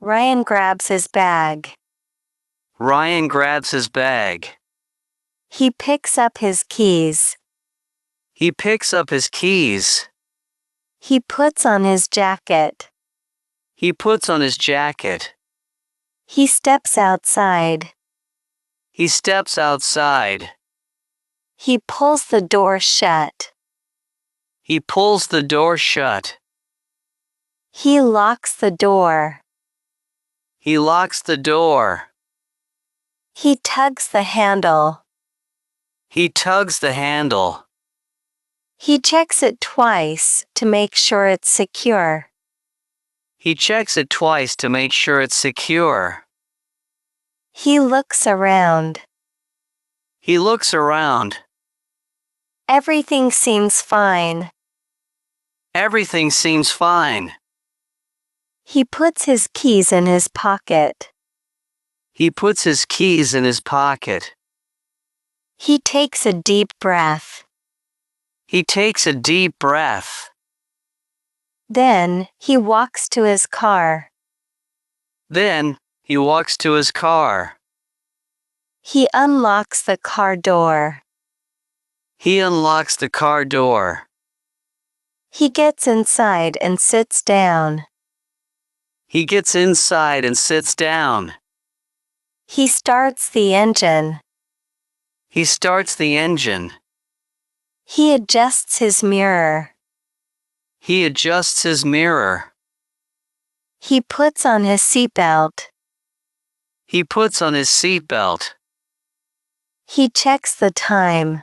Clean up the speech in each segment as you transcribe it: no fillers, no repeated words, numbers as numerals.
Ryan grabs his bag. Ryan grabs his bag. He picks up his keys. He picks up his keys. He puts on his jacket. He puts on his jacket. He steps outside. He steps outside. He pulls the door shut. He pulls the door shut. He locks the door. He locks the door. He tugs the handle. He tugs the handle. He checks it twice to make sure it's secure. He checks it twice to make sure it's secure. He looks around. He looks around. Everything seems fine. Everything seems fine. He puts his keys in his pocket. He puts his keys in his pocket. He takes a deep breath. He takes a deep breath. Then, he walks to his car. Then, he walks to his car. He unlocks the car door. He unlocks the car door. He gets inside and sits down. He gets inside and sits down. He starts the engine. He starts the engine. He adjusts his mirror. He adjusts his mirror. He puts on his seatbelt. He puts on his seatbelt. He checks the time.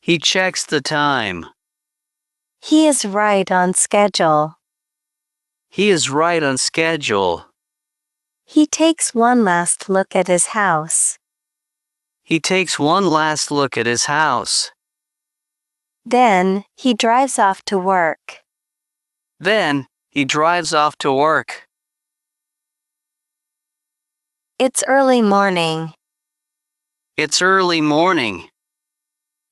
He checks the time. He is right on schedule. He is right on schedule. He takes one last look at his house. He takes one last look at his house. Then, he drives off to work. Then, he drives off to work. It's early morning. It's early morning.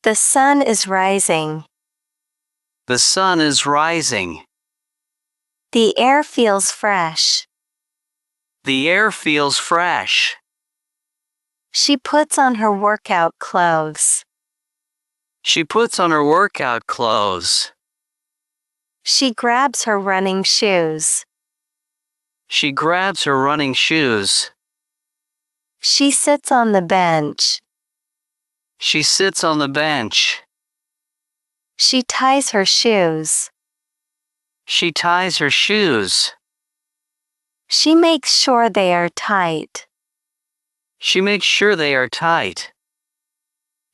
The sun is rising. The sun is rising. The air feels fresh. The air feels fresh. She puts on her workout clothes. She puts on her workout clothes. She grabs her running shoes. She grabs her running shoes. She sits on the bench. She sits on the bench. She ties her shoes. She ties her shoes. She makes sure they are tight. She makes sure they are tight.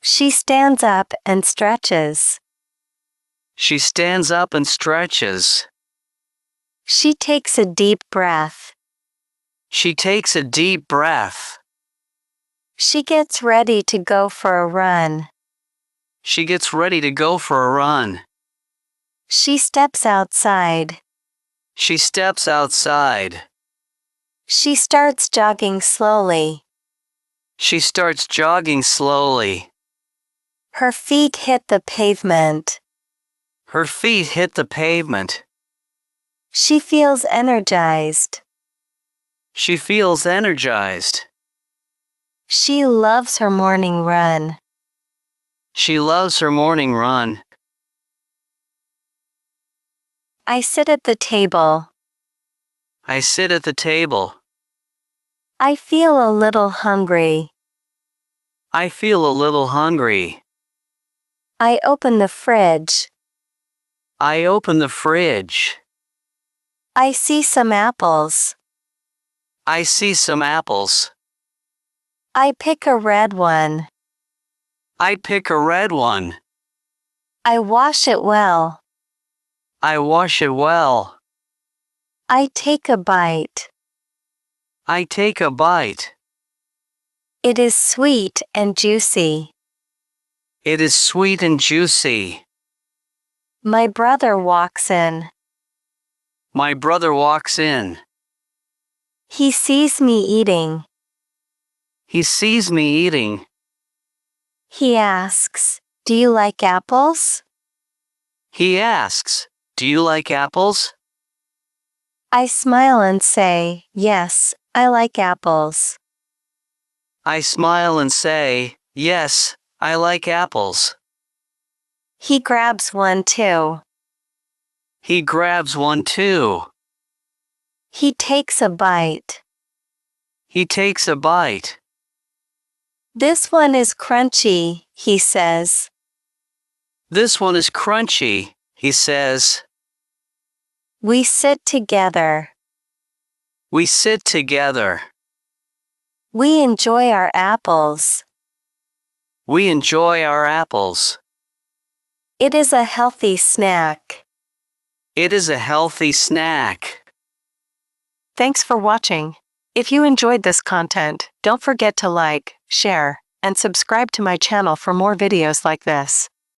She stands up and stretches. She stands up and stretches. She takes a deep breath. She takes a deep breath. She gets ready to go for a run. She gets ready to go for a run. She steps outside. She steps outside. She starts jogging slowly. She starts jogging slowly. Her feet hit the pavement. Her feet hit the pavement. She feels energized. She feels energized. She loves her morning run. She loves her morning run. I sit at the table. I sit at the table. I feel a little hungry. I feel a little hungry. I open the fridge. I open the fridge. I see some apples. I see some apples. I pick a red one. I pick a red one. I wash it well. I wash it well. I take a bite. I take a bite. It is sweet and juicy. It is sweet and juicy. My brother walks in. My brother walks in. He sees me eating. He sees me eating. He asks, "Do you like apples?" He asks, "Do you like apples?" I smile and say, yes, I like apples. I smile and say, yes, I like apples. He grabs one too. He grabs one too. He takes a bite. He takes a bite. This one is crunchy, he says. This one is crunchy, he says. We sit together. We sit together. We enjoy our apples. We enjoy our apples. It is a healthy snack. It is a healthy snack. Thanks for watching. If you enjoyed this content, don't forget to like, share, and subscribe to my channel for more videos like this.